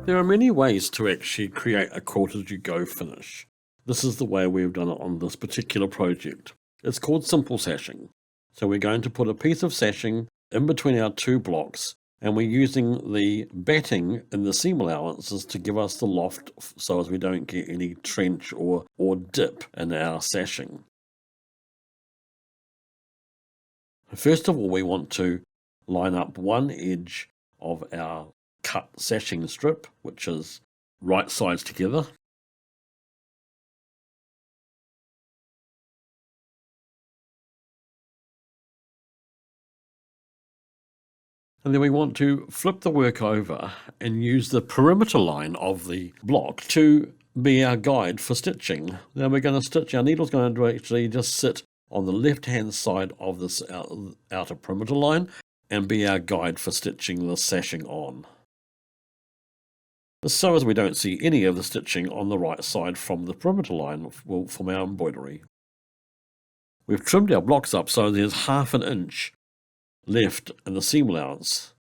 There are many ways to actually create a quilt as you go finish. This is the way we've done it on this particular project. It's called simple sashing. So we're going to put a piece of sashing in between our two blocks, and we're using the batting in the seam allowances to give us the loft so as we don't get any trench or dip in our sashing. First of all, we want to line up one edge of our cut sashing strip, which is right sides together. And then we want to flip the work over and use the perimeter line of the block to be our guide for stitching. Now we're going to stitch, our needle's going to actually just sit on the left hand side of this outer perimeter line and be our guide for stitching the sashing on. So as we don't see any of the stitching on the right side from the perimeter line from our embroidery. We've trimmed our blocks up so there's 1/2 inch left in the seam allowance.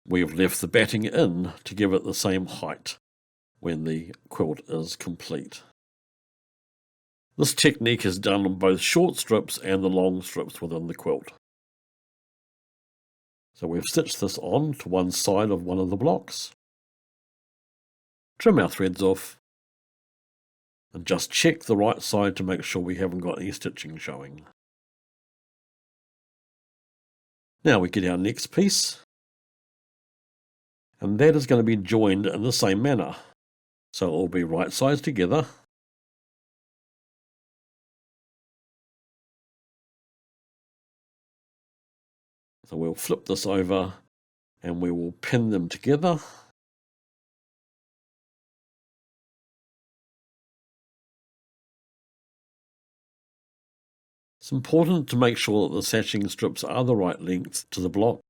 We've left the batting in to give it the same height when the quilt is complete. This technique is done on both short strips and the long strips within the quilt. So we've stitched this on to one side of one of the blocks. Trim our threads off and just check the right side to make sure we haven't got any stitching showing. Now we get our next piece, and that is going to be joined in the same manner. So it will be right sides together. So we'll flip this over and we will pin them together. It's important to make sure that the sashing strips are the right length to the block,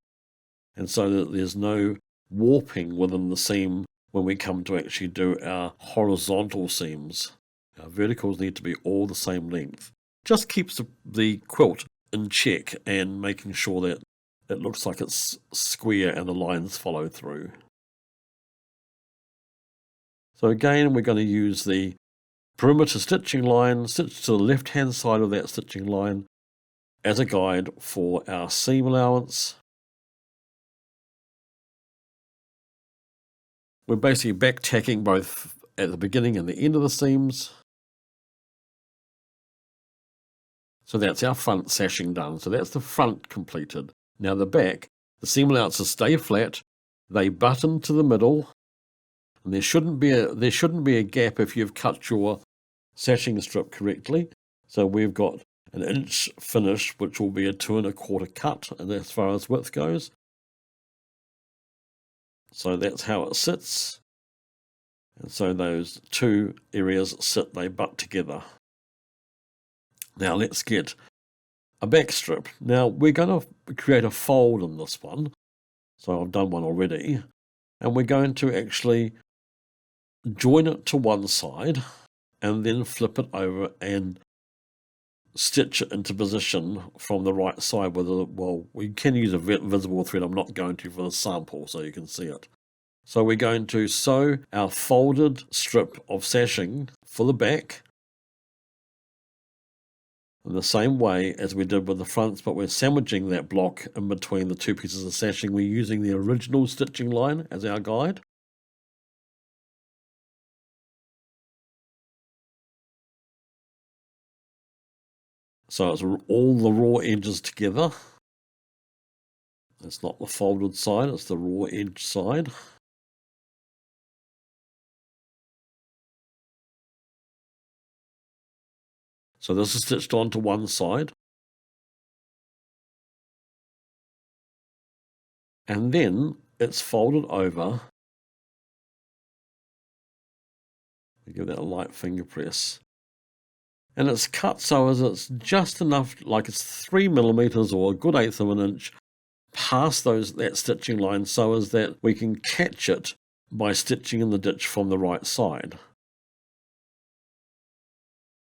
and so that there's no warping within the seam when we come to actually do our horizontal seams. Our verticals need to be all the same length. Just keeps the quilt in check and making sure that it looks like it's square and the lines follow through. So again, we're going to use the perimeter stitching line, stitch to the left hand side of that stitching line as a guide for our seam allowance. We're basically back tacking both at the beginning and the end of the seams. So that's our front sashing done. So that's the front completed. Now the back, the seam allowances stay flat, they button to the middle, and there shouldn't be a gap if you've cut your sashing strip correctly. So we've got an inch finish, which will be a 2 1/4 cut, and as far as width goes. So that's how it sits. And so those two areas sit, they butt together. Now let's get a back strip. Now we're going to create a fold in this one. So I've done one already. And we're going to actually join it to one side and then flip it over and stitch it into position from the right side. We can use a visible thread. I'm not going to for the sample so you can see it. So we're going to sew our folded strip of sashing for the back in the same way as we did with the fronts, but we're sandwiching that block in between the two pieces of sashing. We're using the original stitching line as our guide. So it's all the raw edges together. It's not the folded side, it's the raw edge side. So this is stitched onto one side. And then it's folded over. Give that a light finger press. And it's cut so as it's just enough, like it's 3 millimeters or a good 1/8 of an inch past that stitching line, so as that we can catch it by stitching in the ditch from the right side.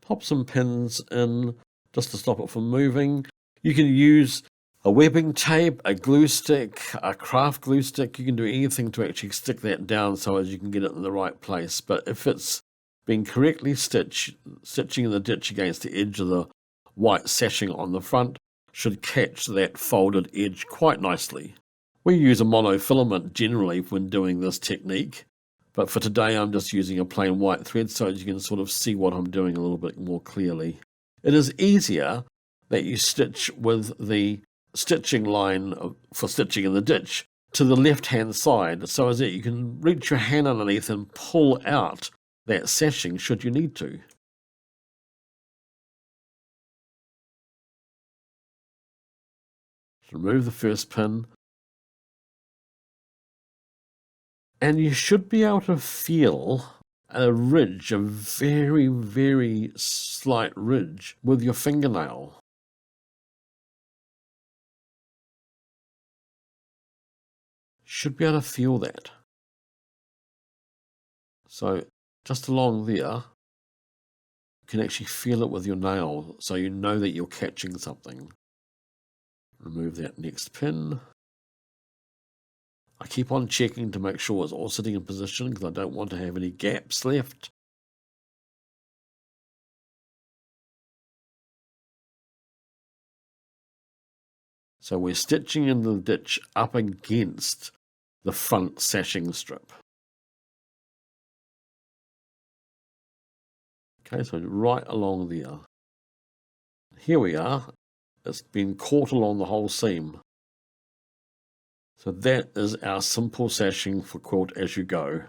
Pop some pins in just to stop it from moving. You can use a webbing tape, a glue stick, a craft glue stick. You can do anything to actually stick that down so as you can get it in the right place. But if it's been correctly stitching the ditch against the edge of the white sashing on the front should catch that folded edge quite nicely. We use a monofilament generally when doing this technique, but for today I'm just using a plain white thread so you can sort of see what I'm doing a little bit more clearly. It is easier that you stitch with the stitching line for stitching in the ditch to the left hand side so as that you can reach your hand underneath and pull out that sashing should you need to. Remove the first pin, and you should be able to feel a ridge, a very, very slight ridge with your fingernail. Should be able to feel that. So just along there, you can actually feel it with your nail, so you know that you're catching something. Remove that next pin. I keep on checking to make sure it's all sitting in position because I don't want to have any gaps left. So we're stitching in the ditch up against the front sashing strip. Okay, so right along there. Here we are. It's been caught along the whole seam. So that is our simple sashing for Quilt As You Go.